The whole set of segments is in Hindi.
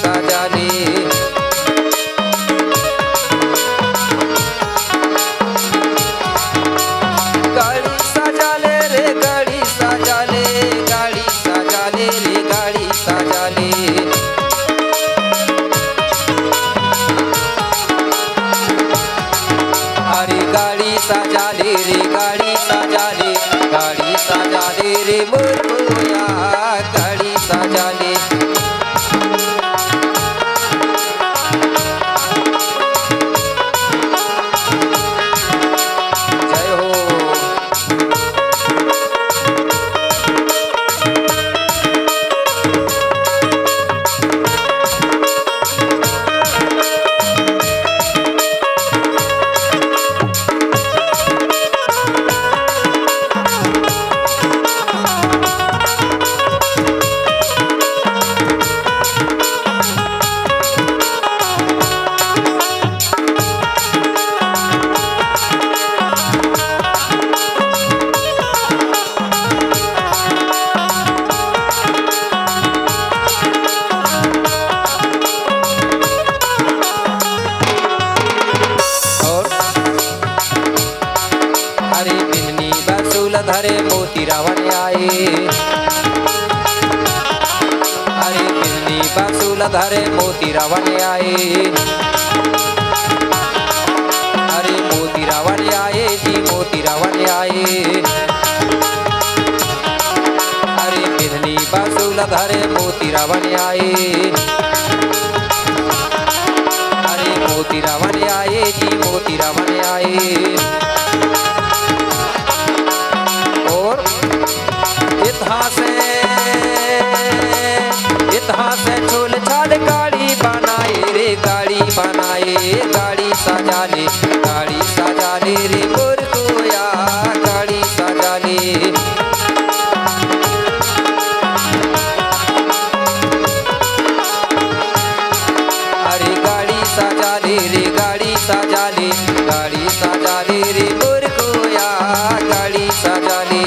साजा ले। गाड़ी साजा ले रे गाड़ी साजा ले, गाड़ी साजा ले रे गाड़ी साजा ले। अरे गाड़ी साजा ले रे गाड़ी साजा ले, गाड़ी साजा ले रे मोरया गाड़ी साजा ले। जय हो। हरे बिन्नी बसूल धरे मोती रावण आए, हरे बिन्नी बसूल धरे मोती रावण आए, हरे मोती रावण आए जी मोती रावण आए। हरे बिन्नी बसूल धरे मोती रावण आए, हरे मोती रावण आए जी मोती रावण आए। इतिहास छोल छाड़ गाड़ी बनाए रे गाड़ी बनाए, गाड़ी साजा ले गाड़ी साजा ले रे मोरया गाड़ी साजा ले। अरे गाड़ी साजा ले रे गाड़ी साजा ले, गाड़ी साजा ले रे मोरया गाड़ी साजा ले।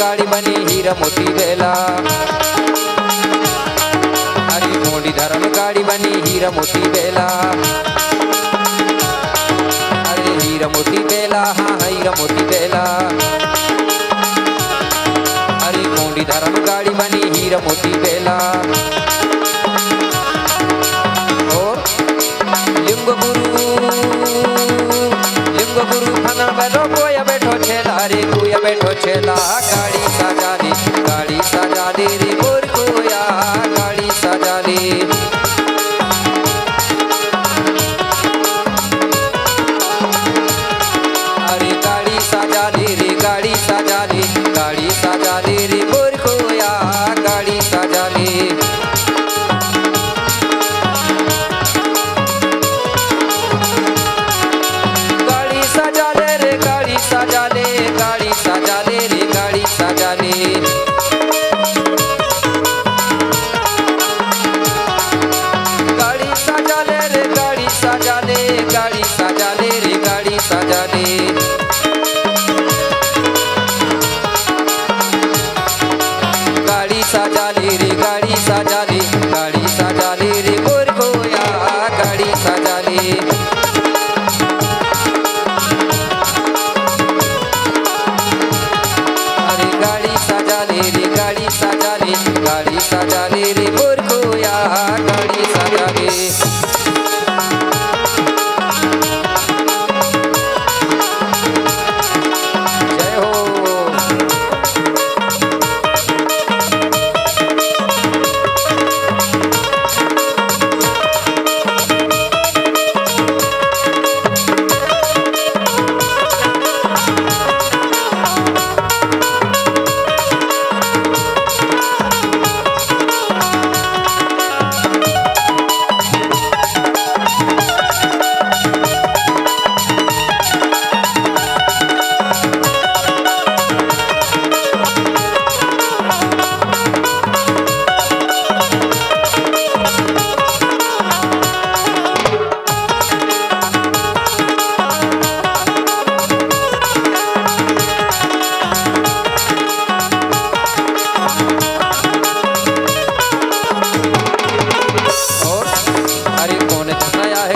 गाड़ी बनी हीरा मोती बेला, हरी मोड़ी धर्म गाड़ी बनी हीरा मोती बेला, अरे हीरा मोती बेला हाँ हीरा मोती बेला। हरी मोड़ी धर्म गाड़ी बनी हीरा मोती बेला। और लिंग गुरु खाना बैठो कोया बैठो छेला रे कोया बैठो छेला। गाड़ी साजा ले गाड़ी साजा ले रे मोर कोया गाड़ी साजा ले। अरे गाड़ी साजा ले रे गाड़ी साजा ले, गाड़ी साजा ले रे मोर कोया गाड़ी साजा ले। साजा ले गाड़ी साजा ले रे गाड़ी साजा ले। गाड़ी साजा ले रे गाड़ी साजा ले, गाड़ी साजा ले रे गाड़ी साजा ले। गाड़ी साजा ले रे गाड़ी साजा ले, गाड़ी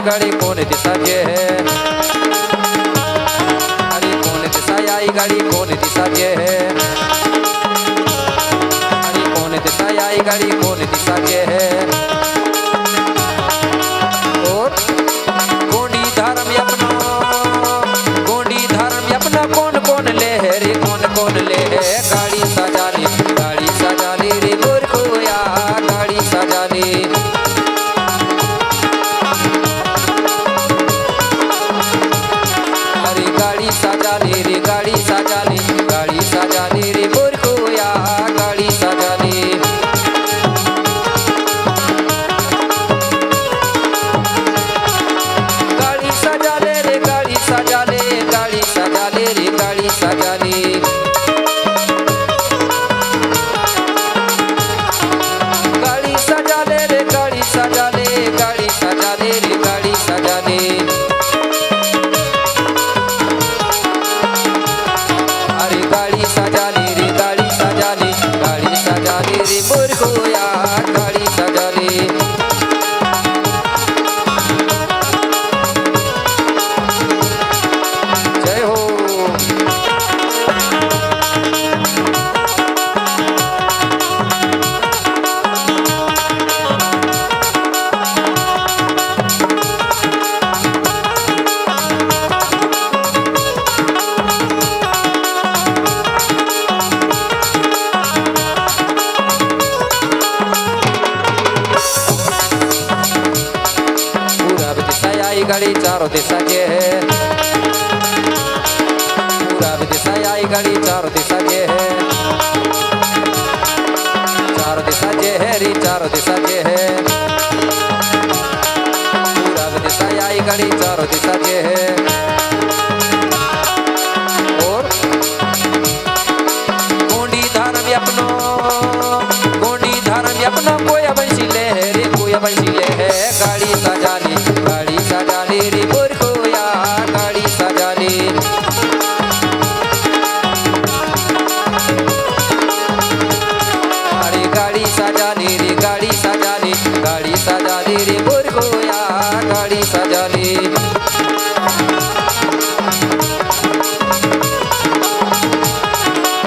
गाड़ी कौन दिशा जे है, अरे कौन दिशा आई गाड़ी कौन दिशा जे है, अरे कौन दिशा आई गाड़ी कौन दिशा जे है। और गोंडी धर्म अपना, गोंडी धर्म अपना कौन कौन ले है रे, कौन कौन ले है। गाड़ी सजा ले रे गोरखोया, गाड़ी सजा ले। अरे गाड़ी सजा ले रे, गाड़ी सजा ले, गाड़ी सजा ले रे गोरखोया, गाड़ी सजा ले। गाड़ी सजा ले रे, गाड़ी सजा ले, गाड़ी सजा ले रे, गाड़ी सजा ले। गाड़ी सजा ले रे, गाड़ी सजा ले, गाड़ी सजा ले रे, गाड़ी सजा ले। अरे गाड़ी सजा ले रे, गाड़ी सजा ले, गाड़ी सजा ले रे मुर्गोया, गाड़ी सजा ले। जय हो। पूरब दिशा आई गाड़ी चारों दिशा जे है, पूरब दिशा आई गाड़ी चारों दिशा जे है, चारों दिशा जे है रे, चारों दिशा जे है। पूरब दिशा आई गाड़ी चारों दिशा जे है। और गोंडी धर्म अपनो, गोंडी धर्म अपनो कोई बंसी ले है रे, कोई बंसी ले है। गाड़ी सजा ले, गाड़ी सजा ले रे गोरखोया, गाड़ी सजा ले। अरे गाड़ी सजा ले रे, गाड़ी सजा ले, गाड़ी सजा ले रे गोरखोया, गाड़ी सजा ले।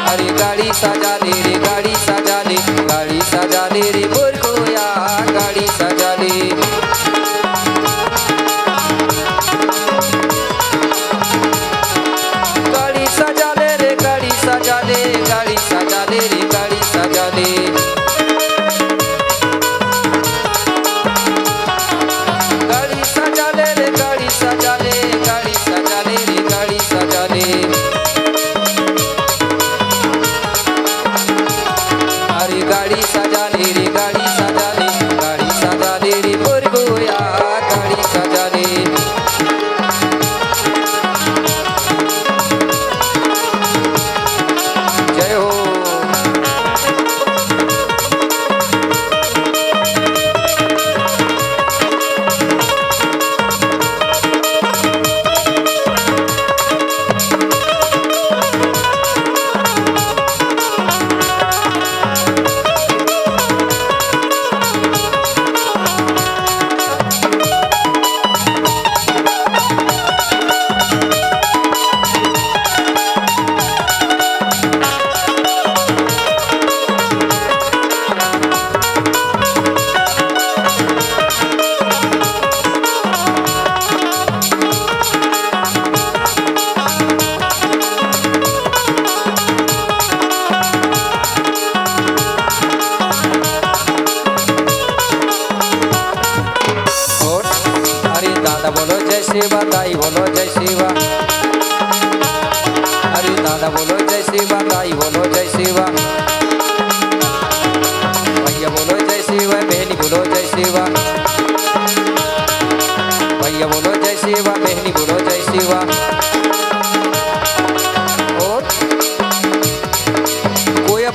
अरे गाड़ी सजा ले रे, गाड़ी सजा ले, गाड़ी सजा ले रे गोरखोया, गाड़ी सजा ले। गाड़ी सजा ले रे, गाड़ी सजा ले, गाड़ी सजा ले रे, गाड़ी सजा ले। गाड़ी सजा ले रे, गाड़ी सजा ले, गाड़ी सजा ले रे, गाड़ी सजा ले। अरे गाड़ी सजा ले रे, गाड़ी सजा ले, गाड़ी सजा ले रे मुर्गोया, गाड़ी सजा ले। जय हो। दादा बोलो जय शिवा, दाई बोलो जय शिवा। अरे दादा बोलो जय शिवा, दाई बोलो जय शिवा। भैया बोलो जय शिवा, बहनी बोलो जय शिवा। भैया बोलो जय शिवा, बहनी बोलो जय शिवा। और कोया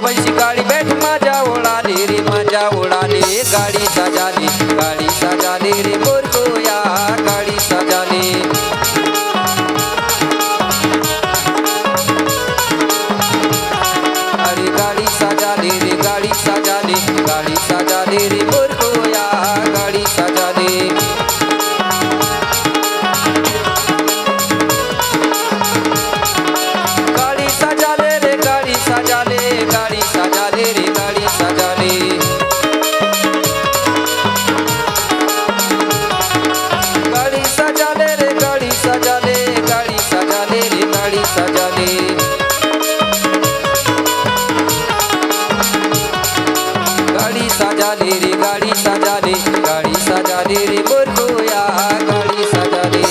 बंसी गाड़ी बैठ मजा उड़ा ले रे, मजा उड़ा ले। गाड़ी सजा ले, गाड़ी सजा ले रे मुर्गोया, गाड़ी सजा ले। अरे गाड़ी सजा ले रे, गाड़ी सजा ले, गाड़ी सजा ले रे मुर्गोया, गाड़ी सजा ले रे गाड़ी सजा ले, गाड़ी सजा ले रे मोर गोया गाड़ी सजा ले।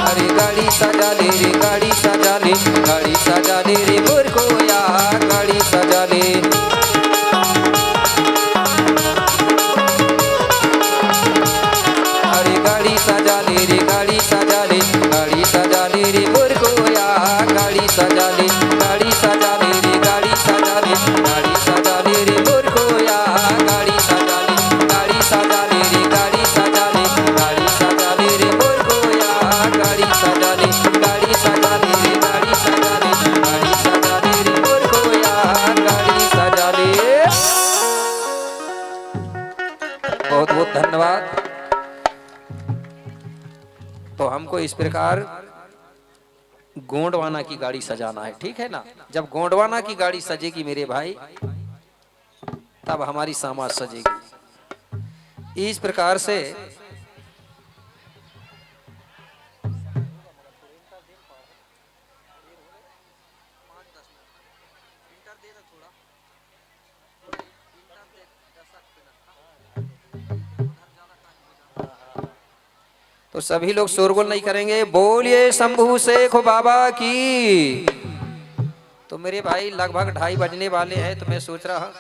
अरे गाड़ी सजा ले रे गाड़ी सजा ले, गाड़ी सजा ले रे मोर गोया गाड़ी सजा ले। अरे गाड़ी सजा ले रे गाड़ी सजा ले, गाड़ी सजा ले रे मोर गोया गाड़ी सजा ले, गाड़ी सजा ले रे गाड़ी सजा ले, गाड़ी सजा ले रे मोर गोया गाड़ी सजा ले, गाड़ी सजा ले रे गाड़ी सजा ले, गाड़ी सजा ले रे मोर गोया गाड़ी सजा ले, गाड़ी सजा ले रे गाड़ी सजा ले, गाड़ी सजा ले रे मोर गोया गाड़ी सजा ले। बहुत बहुत धन्यवाद। तो हमको इस प्रकार गोंडवाना की गाड़ी सजाना है, ठीक है ना। जब गोंडवाना की गाड़ी सजेगी मेरे भाई, तब हमारी समाज सजेगी। इस प्रकार से तो सभी लोग शोरगुल नहीं करेंगे। बोलिए शंभू शेख बाबा की। तो मेरे भाई लगभग 2:30 बजने वाले हैं, तो मैं सोच रहा हूँ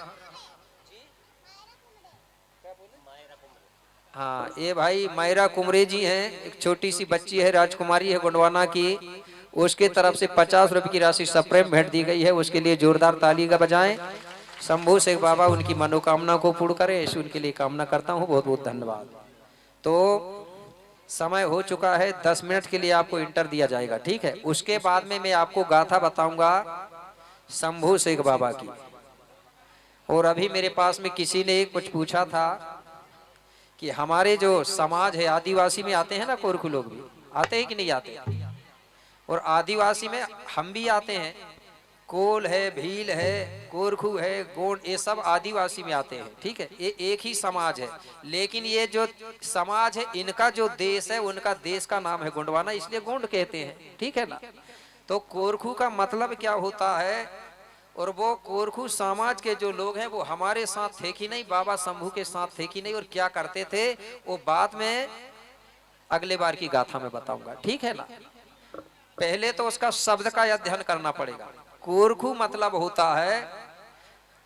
हाँ, ये भाई मायरा कुमरे जी हैं, एक छोटी सी बच्ची है, राजकुमारी है गोंडवाना की, उसके तरफ से 50 रुपए की राशि सप्रेम भेंट दी गई है। उसके लिए जोरदार ताली का बजाएं। शंभू शेख बाबा उनकी मनोकामना को पूर्ण करें, ऐसी उनके लिए कामना करता हूँ। बहुत बहुत धन्यवाद। तो समय हो चुका है, 10 मिनट के लिए आपको इंटर दिया जाएगा, ठीक है। उसके बाद में मैं आपको गाथा बताऊंगा शंभू शेख बाबा की। और अभी मेरे पास में किसी ने कुछ पूछा था कि हमारे जो समाज है आदिवासी में आते हैं ना, कोरखू लोग भी आते हैं कि नहीं आते। और आदिवासी में हम भी आते हैं, कोल है, भील है, कोरखू है, गोंड, ये सब आदिवासी में आते हैं, ठीक है। ये एक ही समाज है, लेकिन ये जो समाज है इनका जो देश है, उनका देश का नाम है गोंडवाना, इसलिए गोंड कहते हैं, ठीक है ना। तो कोरखू का मतलब क्या होता है, और वो कोरखू समाज के जो लोग हैं वो हमारे साथ थे कि नहीं, बाबा शंभू के साथ थे कि नहीं, और क्या करते थे, वो बाद में अगले बार की गाथा में बताऊंगा, ठीक है ना। पहले तो उसका शब्द का अध्ययन करना पड़ेगा। कोरखू मतलब होता है,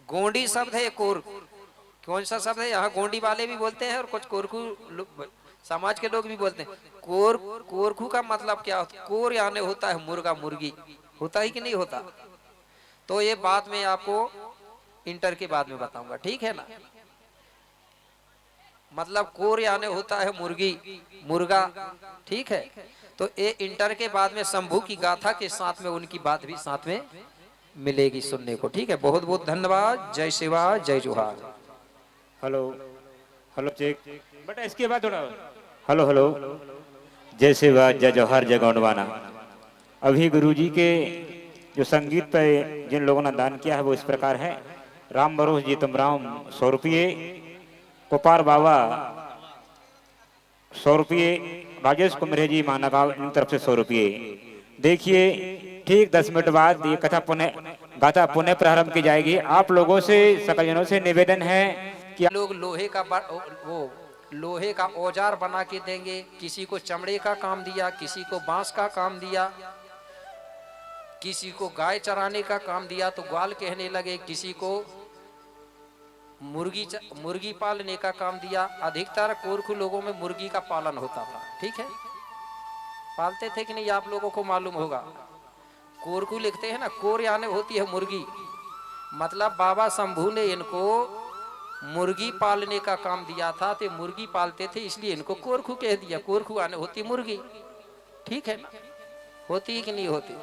गोंडी शब्द है कोर, कौन सा शब्द है, यहाँ गोंडी वाले भी बोलते हैं और कुछ कोरखू समाज के लोग भी बोलते हैं। कोरखू का मतलब क्या होता है, कोर यानी होता है मुर्गा मुर्गी, होता ही कि नहीं होता। तो ये बात मैं आपको इंटर के बाद में बताऊंगा, ठीक है ना। मतलब कोर यानी होता है मुर्गी मुर्गा, ठीक है। तो ये इंटर के बाद में शंभू की गाथा के साथ में उनकी बात भी साथ में मिलेगी सुनने को, ठीक है। बहुत बहुत धन्यवाद। जय शिवा, जय जोहार। हेलो हेलो चेक बेटा, इसके बाद थोड़ा हेलो हेलो। जय शिवा, जय जोहार, जय गोंडवाना। अभी गुरुजी के जो संगीत पे जिन लोगों ने दान किया है वो इस प्रकार है। राम बरोस जी तुम राम 100 रुपये, कोपार बाबा 100 रुपये, राजेश कुमरे जी मानगांव इन तरफ से 100 रुपये। देखिए ठीक 10 मिनट बाद ये कथा गाथा पुनः प्रारंभ की जाएगी। आप लोगों से सकल जनों से निवेदन है कि लोग लोहे का औजार बना के देंगे, किसी को चमड़े का काम दिया, किसी को बांस का काम दिया, किसी को गाय चराने का काम दिया तो ग्वाल कहने लगे, किसी को मुर्गी पालने का काम दिया। अधिकतर कोरखू लोगों में मुर्गी का पालन होता था, ठीक है। पालते थे कि नहीं आप लोगों को मालूम होगा। कोरखू लिखते हैं ना, कोर यानी होती है मुर्गी, मतलब बाबा शंभू ने इनको मुर्गी पालने का काम दिया था, तो मुर्गी पालते थे इसलिए इनको कोरखू कह दिया। कोरखू यानी होती मुर्गी, ठीक है ना, होती है कि नहीं होती।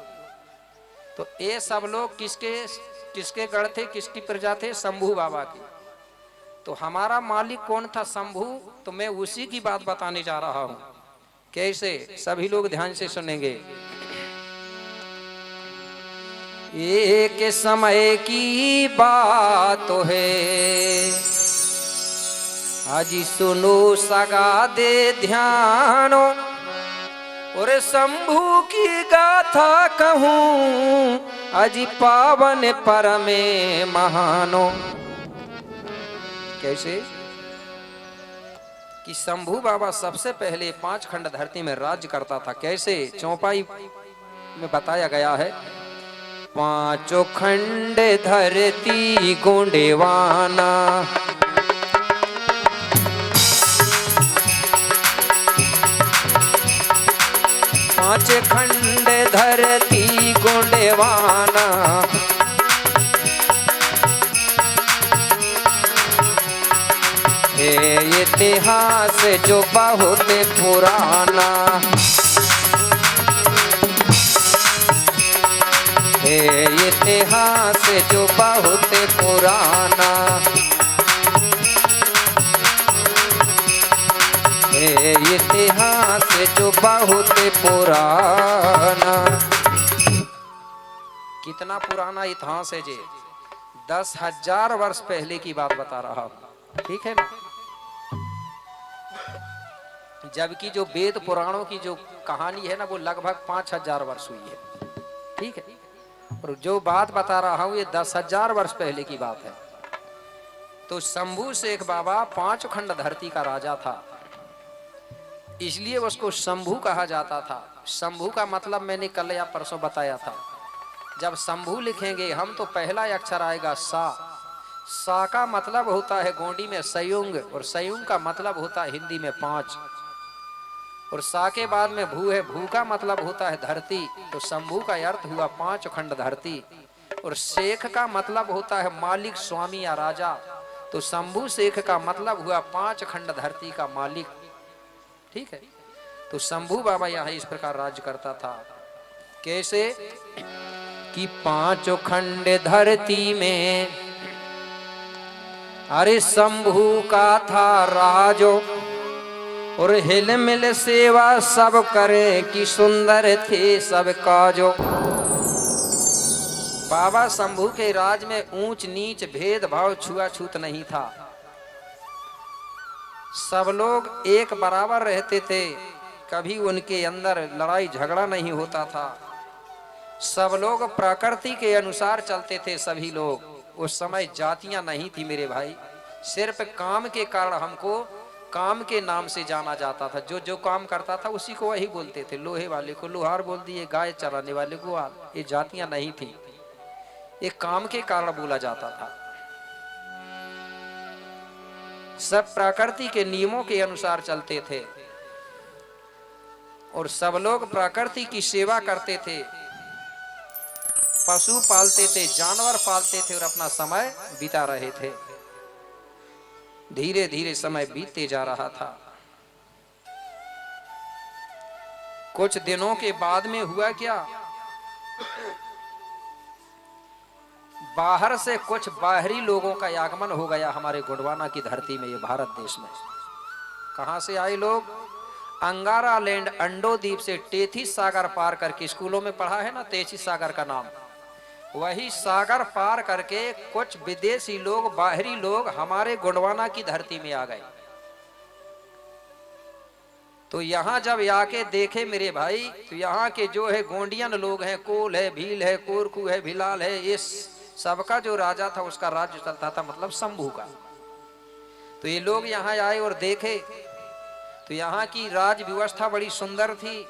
तो ये सब लोग किसके गढ़ थे, किसकी प्रजा थे, शंभू बाबा की। तो हमारा मालिक कौन था, शंभू। तो मैं उसी की बात बताने जा रहा हूं। कैसे, सभी लोग ध्यान से सुनेंगे। एक समय की बात है, आज सुनो सगा दे ध्यानो, और शंभू की गाथा कहूं अजी पावन परमे महानो। कैसे कि शंभू बाबा सबसे पहले 5 खंड धरती में राज्य करता था। कैसे? चौपाई में बताया गया है, 5 खंड धरती गोंडेवाना, 5 खंड धरती गोंडेवाना, हे इतिहास जो बहुत पुराना, हे इतिहास जो बहुत पुराना, हे इतिहास जो बहुत पुराना। कितना पुराना इतिहास है जी? 10,000 वर्ष पहले की बात बता रहा हूं, ठीक है ना। जबकि जो वेद पुराणों की जो कहानी है ना, वो लगभग 5,000 वर्ष हुई है, ठीक है। और जो बात बता रहा हूं ये 10,000 वर्ष पहले की बात है। तो शंभू शेख बाबा 5 खंड धरती का राजा था, इसलिए उसको शंभू कहा जाता था। शंभू का मतलब मैंने कल या परसों बताया था। जब शंभू लिखेंगे हम तो पहला अक्षर आएगा सा। सा का मतलब होता है गोंडी में संयुंग, और संयुंग का मतलब होता है हिंदी में 5। और सा के बाद में भू है, भू का मतलब होता है धरती। तो शंभू का अर्थ हुआ 5 खंड धरती। और शेख का मतलब होता है मालिक, स्वामी या राजा। तो शंभू शेख का मतलब हुआ 5 खंड धरती का मालिक, ठीक है। तो शंभू बाबा यहाँ इस प्रकार राज्य करता था। कैसे कि 5 खंड धरती में अरे शंभू का था राजो, और हिल मिल सेवा सब करे कि सुंदर थे सब काजो। बाबा शंभू के राज में ऊंच नीच भेदभाव छुआछूत नहीं था। सब लोग एक बराबर रहते थे, कभी उनके अंदर लड़ाई झगड़ा नहीं होता था। सब लोग प्रकृति के अनुसार चलते थे। सभी लोग, उस समय जातियां नहीं थी मेरे भाई। सिर्फ काम के कारण हमको काम के नाम से जाना जाता था। जो जो काम करता था उसी को वही बोलते थे। लोहे वाले को लोहार बोल दिए, गाय चराने वाले को आल। ये जातियां नहीं थी, ये काम के कारण बोला जाता था। सब प्रकृति के नियमों के अनुसार चलते थे, और सब लोग प्रकृति की सेवा करते थे। पशु पालते थे, जानवर पालते थे, और अपना समय बिता रहे थे। धीरे धीरे समय बीतते जा रहा था। कुछ दिनों के बाद में हुआ क्या, बाहर से कुछ बाहरी लोगों का आगमन हो गया हमारे गोंडवाना की धरती में, ये भारत देश में। कहां से आए लोग? अंगारा लैंड, अंडोदीप से टेथिस सागर पार करके, स्कूलों में पढ़ा है ना टेथिस सागर का नाम, वही सागर पार करके कुछ विदेशी लोग, बाहरी लोग हमारे गोंडवाना की धरती में आ गए। तो यहाँ जब आके देखे मेरे भाई, तो यहाँ के जो है गोंडियन लोग हैं, कोल है, भील है, कोरकू है, भिलाल है, ये सबका जो राजा था उसका राज्य चलता था, मतलब शंभू का। तो ये लोग यहाँ आए और देखे, तो यहाँ की राज व्यवस्था बड़ी सुंदर थी।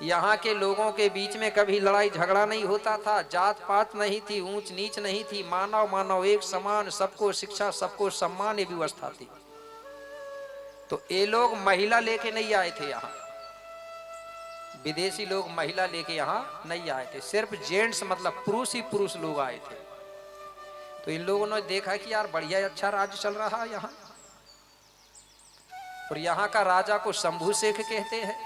यहाँ के लोगों के बीच में कभी लड़ाई झगड़ा नहीं होता था, जात पात नहीं थी, ऊंच नीच नहीं थी, मानव मानव एक समान, सबको शिक्षा, सबको सम्मान, ये व्यवस्था थी। तो ये लोग महिला लेके नहीं आए थे यहाँ, विदेशी लोग महिला लेके यहाँ नहीं आए थे, सिर्फ जेंट्स मतलब पुरुष ही पुरुष लोग आए थे। तो इन लोगों ने देखा कि यार बढ़िया अच्छा राज्य चल रहा है यहाँ, और यहाँ का राजा को शंभू शेख कहते हैं।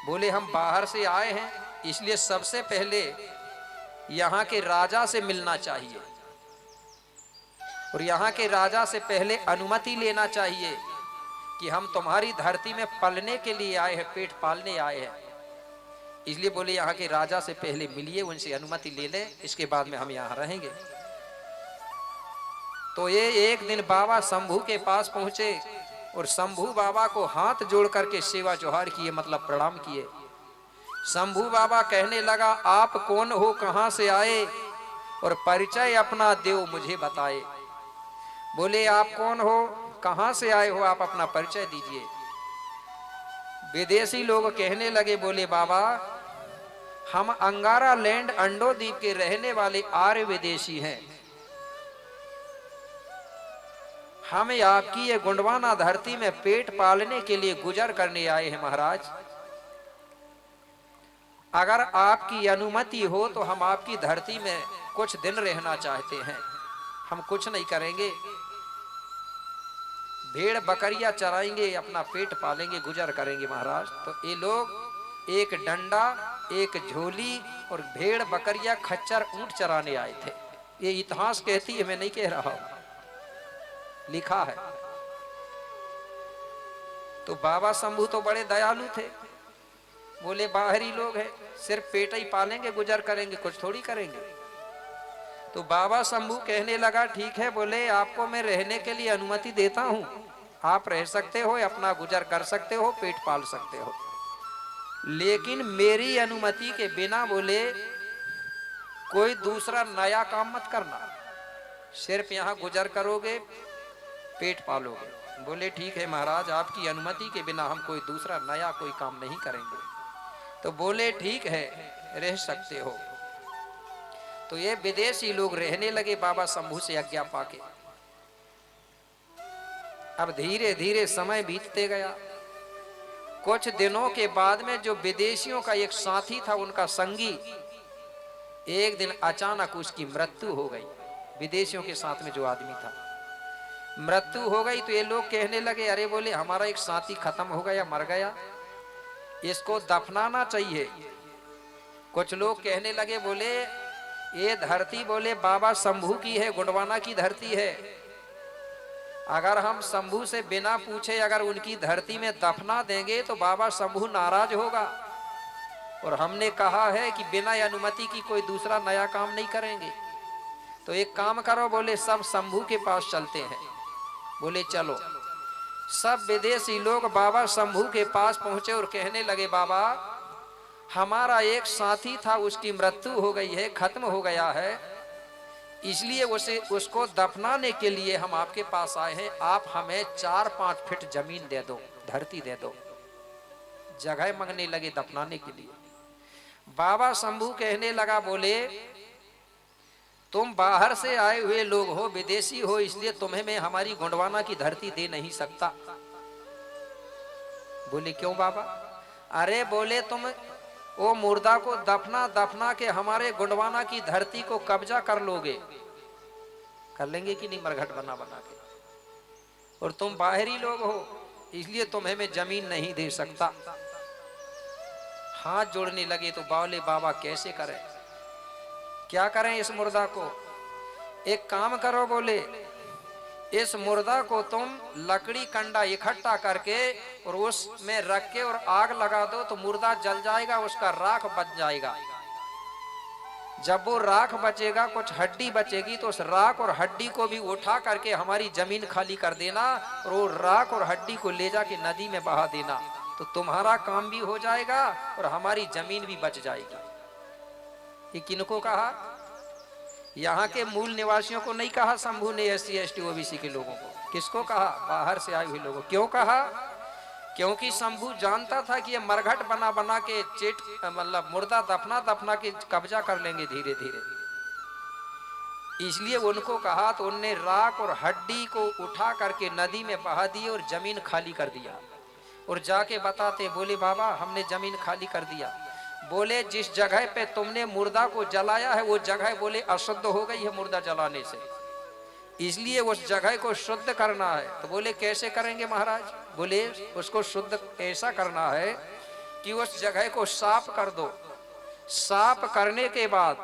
बोले हम बाहर से आए हैं, इसलिए सबसे पहले यहाँ के राजा से मिलना चाहिए, और यहाँ के राजा से पहले अनुमति लेना चाहिए कि हम तुम्हारी धरती में पलने के लिए आए हैं, पेट पालने आए हैं। इसलिए बोले यहाँ के राजा से पहले मिलिए, उनसे अनुमति ले लें, इसके बाद में हम यहाँ रहेंगे। तो ये एक दिन बाबा शंभू के पास पहुंचे, और शंभू बाबा को हाथ जोड़ करके सेवा जोहार किए, मतलब प्रणाम किए शंभू बाबा कहने लगा, आप कौन हो, कहां से आए और परिचय अपना देव मुझे बताए। बोले आप कौन हो, कहां से आए हो, आप अपना परिचय दीजिए। विदेशी लोग कहने लगे, बोले बाबा हम अंगारा लैंड अंडो द्वीप के रहने वाले आर्य विदेशी हैं, हम आपकी ये गुंडवाना धरती में पेट पालने के लिए गुजर करने आए हैं महाराज। अगर आपकी अनुमति हो तो हम आपकी धरती में कुछ दिन रहना चाहते हैं। हम कुछ नहीं करेंगे, भेड़ बकरियां चराएंगे, अपना पेट पालेंगे, गुजर करेंगे महाराज। तो ये लोग एक डंडा, एक झोली और भेड़ बकरियां खच्चर ऊंट चराने आए थे। ये इतिहास कहती है, मैं नहीं कह रहा हूं, लिखा है। तो बाबा शंभू तो बड़े दयालु थे, बोले बाहरी लोग हैं, सिर्फ पेट ही पालेंगे, गुजर करेंगे, कुछ थोड़ी करेंगे। तो बाबा शंभू कहने लगा, ठीक है, बोले आपको मैं रहने के लिए अनुमति देता हूं, आप रह सकते हो, अपना गुजर कर सकते हो, पेट पाल सकते हो, लेकिन मेरी अनुमति के बिना बोले कोई दूसरा नया काम मत करना, सिर्फ यहां गुजर करोगे, पेट पालोगे। बोले ठीक है महाराज, आपकी अनुमति के बिना हम कोई दूसरा नया कोई काम नहीं करेंगे। तो बोले ठीक है, रह सकते हो। तो ये विदेशी लोग रहने लगे बाबा शंभू से आज्ञा पाके। अब धीरे धीरे समय बीतते गया। कुछ दिनों के बाद में जो विदेशियों का एक साथी था, उनका संगी, एक दिन अचानक उसकी मृत्यु हो गई। विदेशियों के साथ में जो आदमी था, मृत्यु हो गई। तो ये लोग कहने लगे, अरे बोले हमारा एक साथी खत्म हो गया, मर गया, इसको दफनाना चाहिए। कुछ लोग कहने लगे, बोले ये धरती बोले बाबा शंभू की है, गुंडवाना की धरती है, अगर हम शंभू से बिना पूछे अगर उनकी धरती में दफना देंगे तो बाबा शंभू नाराज होगा, और हमने कहा है कि बिना अनुमति की कोई दूसरा नया काम नहीं करेंगे। तो एक काम करो, बोले सब शंभू के पास चलते हैं। बोले चलो। सब विदेशी लोग बाबा शंभू के पास पहुंचे और कहने लगे, बाबा हमारा एक साथी था, उसकी मृत्यु हो गई है, खत्म हो गया है, इसलिए उसको दफनाने के लिए हम आपके पास आए हैं। आप हमें 4-5 फीट जमीन दे दो, धरती दे दो। जगह मांगने लगे दफनाने के लिए। बाबा शंभू कहने लगा, बोले तुम बाहर से आए हुए लोग हो, विदेशी हो, इसलिए तुम्हें मैं हमारी गुंडवाना की धरती दे नहीं सकता। बोले क्यों बाबा? अरे बोले तुम वो मुर्दा को दफना के हमारे गुंडवाना की धरती को कब्जा कर लोगे, कर लेंगे कि नहीं, मरघट बना के, और तुम बाहरी लोग हो, इसलिए तुम्हें मैं जमीन नहीं दे सकता। हाथ जोड़ने लगे। तो बोले बाबा कैसे करें, क्या करें इस मुर्दा को? एक काम करो, बोले इस मुर्दा को तुम लकड़ी कंडा इकट्ठा करके और उसमें रख के और आग लगा दो, तो मुर्दा जल जाएगा, उसका राख बच जाएगा। जब वो राख बचेगा, कुछ हड्डी बचेगी, तो उस राख और हड्डी को भी उठा करके हमारी जमीन खाली कर देना, और वो राख और हड्डी को ले जाके नदी में बहा देना, तो तुम्हारा काम भी हो जाएगा और हमारी जमीन भी बच जाएगी। ये किनको कहा? यहाँ के मूल निवासियों को नहीं कहा शंभू ने, SC ST OBC के लोगों को। किसको कहा? बाहर से आए हुए लोगों। क्यों कहा? क्योंकि शंभू जानता था कि ये मरघट बना के चेट मतलब मुर्दा दफना के कब्जा कर लेंगे धीरे धीरे, इसलिए उनको कहा। तो उनने राख और हड्डी को उठा करके नदी में बहा दिए और जमीन खाली कर दिया, और जाके बताते, बोले बाबा हमने जमीन खाली कर दिया। बोले जिस जगह पे तुमने मुर्दा को जलाया है वो जगह बोले अशुद्ध हो गई है मुर्दा जलाने से, इसलिए उस जगह को शुद्ध करना है। तो बोले कैसे करेंगे महाराज? बोले उसको शुद्ध ऐसा करना है कि उस जगह को साफ कर दो। साफ करने के बाद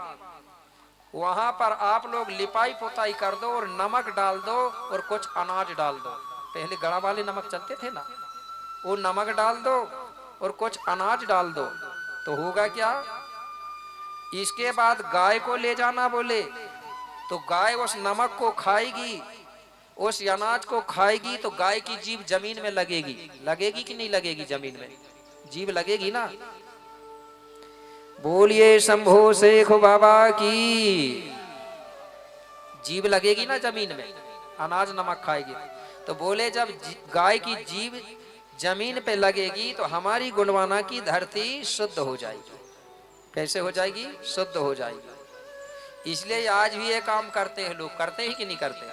वहां पर आप लोग लिपाई पोताई कर दो और नमक डाल दो और कुछ अनाज डाल दो। पहले गड़ा वाले नमक चलते थे ना, वो नमक डाल दो और कुछ अनाज डाल दो, तो होगा क्या? इसके बाद गाय को ले जाना। बोले तो गाय उस नमक को खाएगी, उस अनाज को खाएगी, तो गाय की जीभ जमीन में लगेगी। लगेगी कि नहीं लगेगी? जमीन में जीभ लगेगी ना। बोलिए शंभो शेख बाबा की। जीभ लगेगी ना जमीन में, अनाज नमक खाएगी, तो बोले जब गाय की जीभ जमीन पे लगेगी तो हमारी गुणवाना की धरती शुद्ध हो जाएगी। कैसे हो जाएगी? शुद्ध हो जाएगी। इसलिए आज भी ये काम करते हैं लोग, करते हैं कि नहीं करते?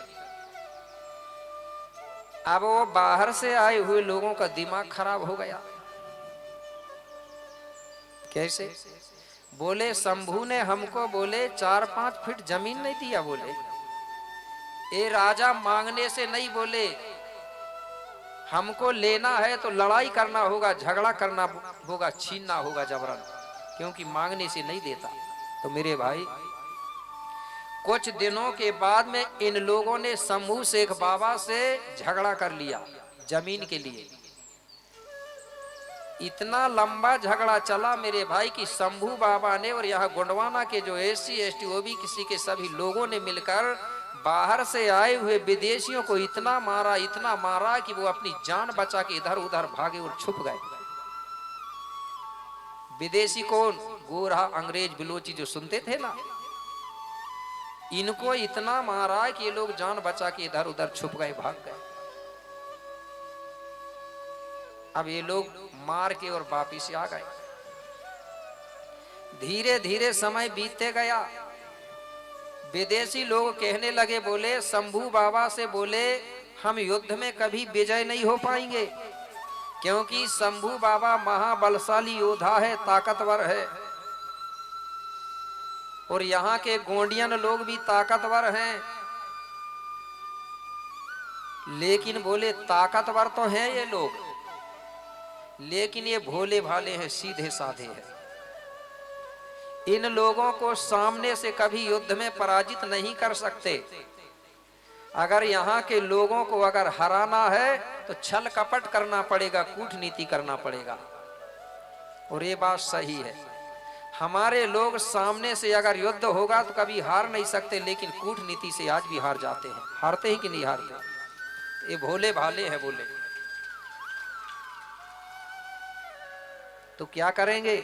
अब वो बाहर से आए हुए लोगों का दिमाग खराब हो गया। कैसे? बोले शंभू ने हमको बोले 4-5 फीट जमीन नहीं दिया। बोले ये राजा मांगने से नहीं, बोले हमको लेना है तो लड़ाई करना होगा, झगड़ा करना होगा, छीनना होगा जबरन, क्योंकि मांगने से नहीं देता। तो मेरे भाई कुछ दिनों के बाद में इन लोगों ने शंभू शेख बाबा से झगड़ा कर लिया जमीन के लिए। इतना लंबा झगड़ा चला मेरे भाई कि शंभू बाबा ने और यहाँ गोंडवाना के जो SC ST OBC के सभी लोगों ने मिलकर बाहर से आए हुए विदेशियों को इतना मारा कि वो अपनी जान बचा के इधर उधर भागे और छुप गए। विदेशी कौन? गोरा, अंग्रेज, बिलोची जो सुनते थे ना, इनको इतना मारा कि ये लोग जान बचा के इधर उधर छुप गए, भाग गए। अब ये लोग मार के और वापिस आ गए। धीरे धीरे समय बीतते गया। विदेशी लोग कहने लगे, बोले शंभू बाबा से, बोले हम युद्ध में कभी विजय नहीं हो पाएंगे, क्योंकि शंभू बाबा महाबलशाली योद्धा है, ताकतवर है, और यहाँ के गोंडियन लोग भी ताकतवर हैं। लेकिन बोले ताकतवर तो हैं ये लोग, लेकिन ये भोले भाले हैं, सीधे साधे हैं। इन लोगों को सामने से कभी युद्ध में पराजित नहीं कर सकते। अगर यहाँ के लोगों को अगर हराना है तो छल कपट करना पड़ेगा, कूटनीति करना पड़ेगा। और ये बात सही है। हमारे लोग सामने से अगर युद्ध होगा तो कभी हार नहीं सकते, लेकिन कूटनीति से आज भी हार जाते हैं। हारते ही कि नहीं हारते? ये भोले भाले हैं। बोले तो क्या करेंगे?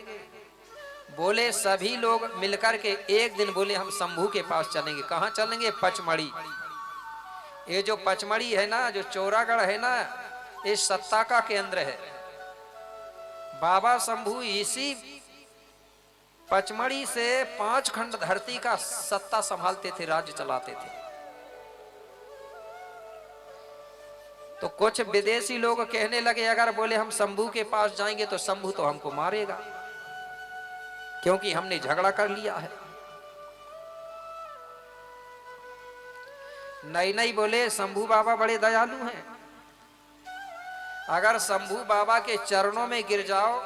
बोले सभी लोग मिलकर के एक दिन बोले हम शंभू के पास चलेंगे। कहाँ चलेंगे? पचमढ़ी। ये जो पचमढ़ी है ना, जो चौरागढ़ है ना, ये सत्ता का केंद्र है। बाबा शंभू इसी पचमढ़ी से 5 खंड धरती का सत्ता संभालते थे, राज्य चलाते थे। तो कुछ विदेशी लोग कहने लगे, अगर बोले हम शंभू के पास जाएंगे तो शंभू तो हमको मारेगा, क्योंकि हमने झगड़ा कर लिया है। नहीं बोले शंभू बाबा बड़े दयालु हैं। अगर शंभू बाबा के चरणों में गिर जाओ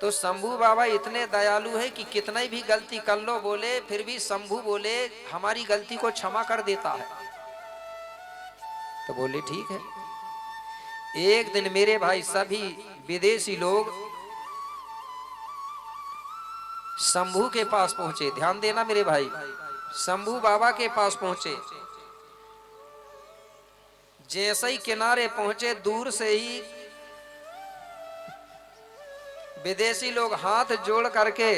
तो शंभू बाबा इतने दयालु हैं कि कितना भी गलती कर लो, बोले फिर भी शंभू बोले हमारी गलती को क्षमा कर देता है। तो बोले ठीक है। एक दिन मेरे भाई सभी विदेशी लोग शंभू के पास पहुंचे। ध्यान देना मेरे भाई, शंभू बाबा के पास पहुंचे। जैसे ही किनारे पहुंचे, दूर से ही विदेशी लोग हाथ जोड़ करके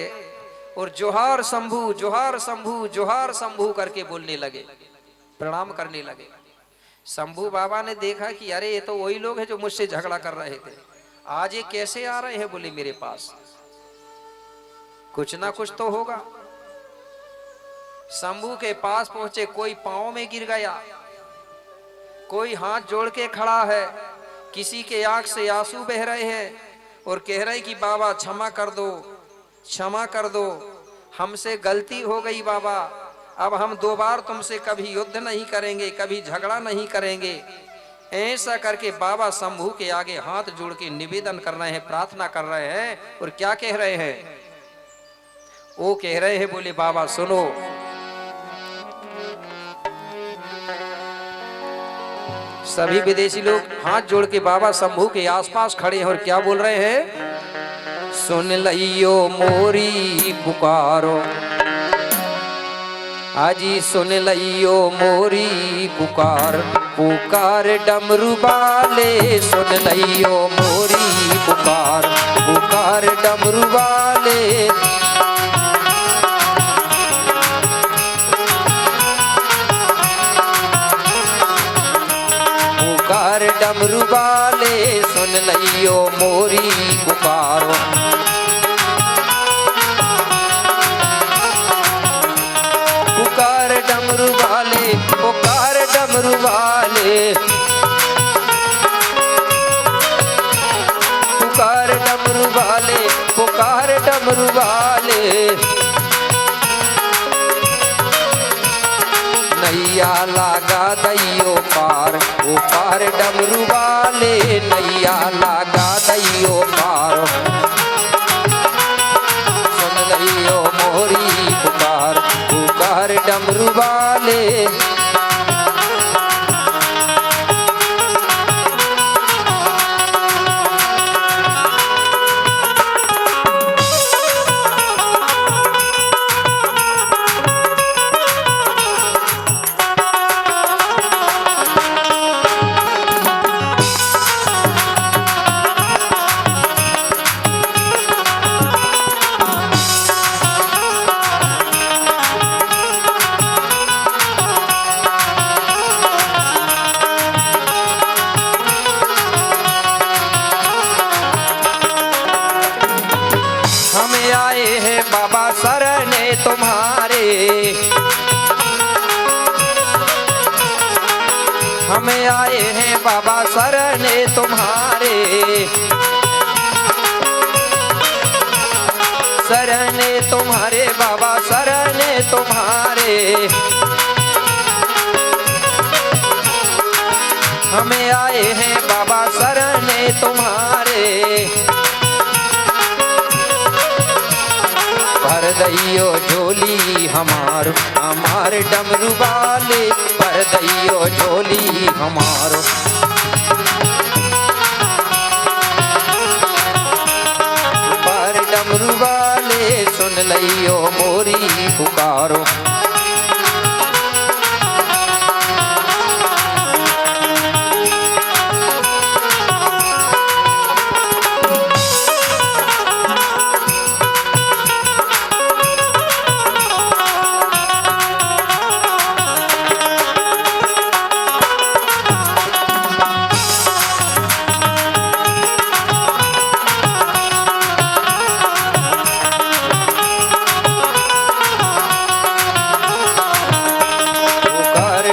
और जोहार शंभू, जोहार शंभू, जोहार शंभू करके बोलने लगे, प्रणाम करने लगे। शंभू बाबा ने देखा कि अरे ये तो वही लोग हैं जो मुझसे झगड़ा कर रहे थे, आज ये कैसे आ रहे हैं बोले मेरे पास, कुछ ना कुछ तो होगा। शंभू के पास पहुंचे, कोई पांव में गिर गया, कोई हाथ जोड़ के खड़ा है, किसी के आंख से आंसू बह रहे हैं और कह रहे हैं कि बाबा क्षमा कर दो, क्षमा कर दो, हमसे गलती हो गई बाबा, अब हम दोबारा तुमसे कभी युद्ध नहीं करेंगे, कभी झगड़ा नहीं करेंगे। ऐसा करके बाबा शंभू के आगे हाथ जोड़ के निवेदन कर रहे हैं, प्रार्थना कर रहे हैं। और क्या कह रहे हैं? वो कह रहे हैं, बोले बाबा सुनो, सभी विदेशी लोग हाथ जोड़ के बाबा शंभू के आसपास खड़े हैं और क्या बोल रहे हैं? सुन लियो मोरी पुकारो, आजी सुन लियो मोरी पुकार, पुकार डमरू वाले सुन लियो मोरी पुकार पुकार डमरू वाले। पुकार डमरू वाले सुन लियो मोरी पुकारो। पुकार डमरू वाले पुकार डमरू वाले। पुकार डमरू वाले पुकार डमरू वाले। नैया लागा दैयो पार ओ पार डमरू वाले। नैया लागा दैयो पार सुन लियो मोरी पुकार पुकार डमरू वाले। बाबा शरणे तुम्हारे। हमें आए हैं बाबा शरणे तुम्हारे। शरणे तुम्हारे बाबा शरणे तुम्हारे। हमें आए हैं बाबा शरणे तुम्हारे। भर दैयो झोली हमारो हमार डमरू वाले। भर दैयो झोली हमारो। भर डमरू वाले सुन लियो मोरी पुकारो।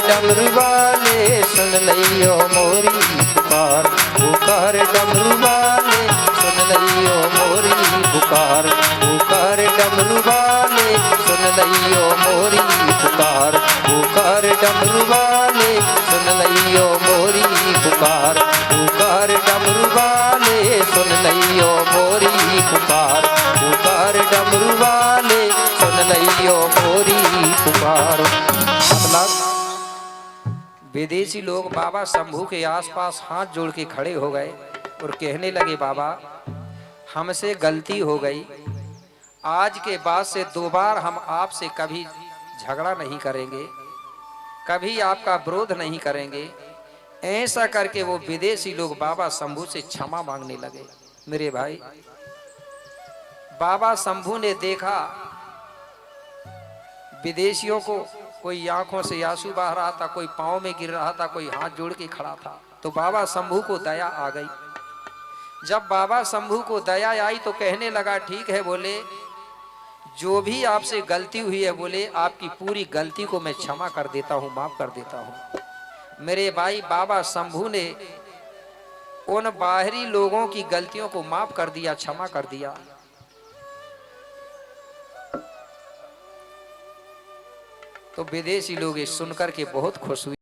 डमरू वाले सुन लियो मोरी पुकार पुकार डमरू वाले सुन लियो मोरी पुकार पुकार डमरू वाले सुन लियो मोरी पुकार पुकार डमरू वाले सुन लियो मोरी पुकार पुकार डमरू वाले सुन लियो मोरी पुकार पुकार डमरू वाले सुन लियो मोरी पुकार। विदेशी लोग बाबा शंभू के आसपास हाथ जोड़ के खड़े हो गए और कहने लगे बाबा हमसे गलती हो गई। आज के बाद से दोबारा हम आपसे कभी झगड़ा नहीं करेंगे, कभी आपका विरोध नहीं करेंगे। ऐसा करके वो विदेशी लोग बाबा शंभू से क्षमा मांगने लगे। मेरे भाई बाबा शंभू ने देखा विदेशियों को, कोई आंखों से आंसू बह रहा था, कोई पांव में गिर रहा था, कोई हाथ जोड़ के खड़ा था। तो बाबा शंभू को दया आ गई। जब बाबा शंभू को दया आई तो कहने लगा ठीक है, बोले जो भी आपसे गलती हुई है बोले आपकी पूरी गलती को मैं क्षमा कर देता हूँ, माफ कर देता हूँ। मेरे भाई बाबा शंभू ने उन बाहरी लोगों की गलतियों को माफ कर दिया, क्षमा कर दिया। तो विदेशी लोग ये सुनकर के बहुत खुश हुए।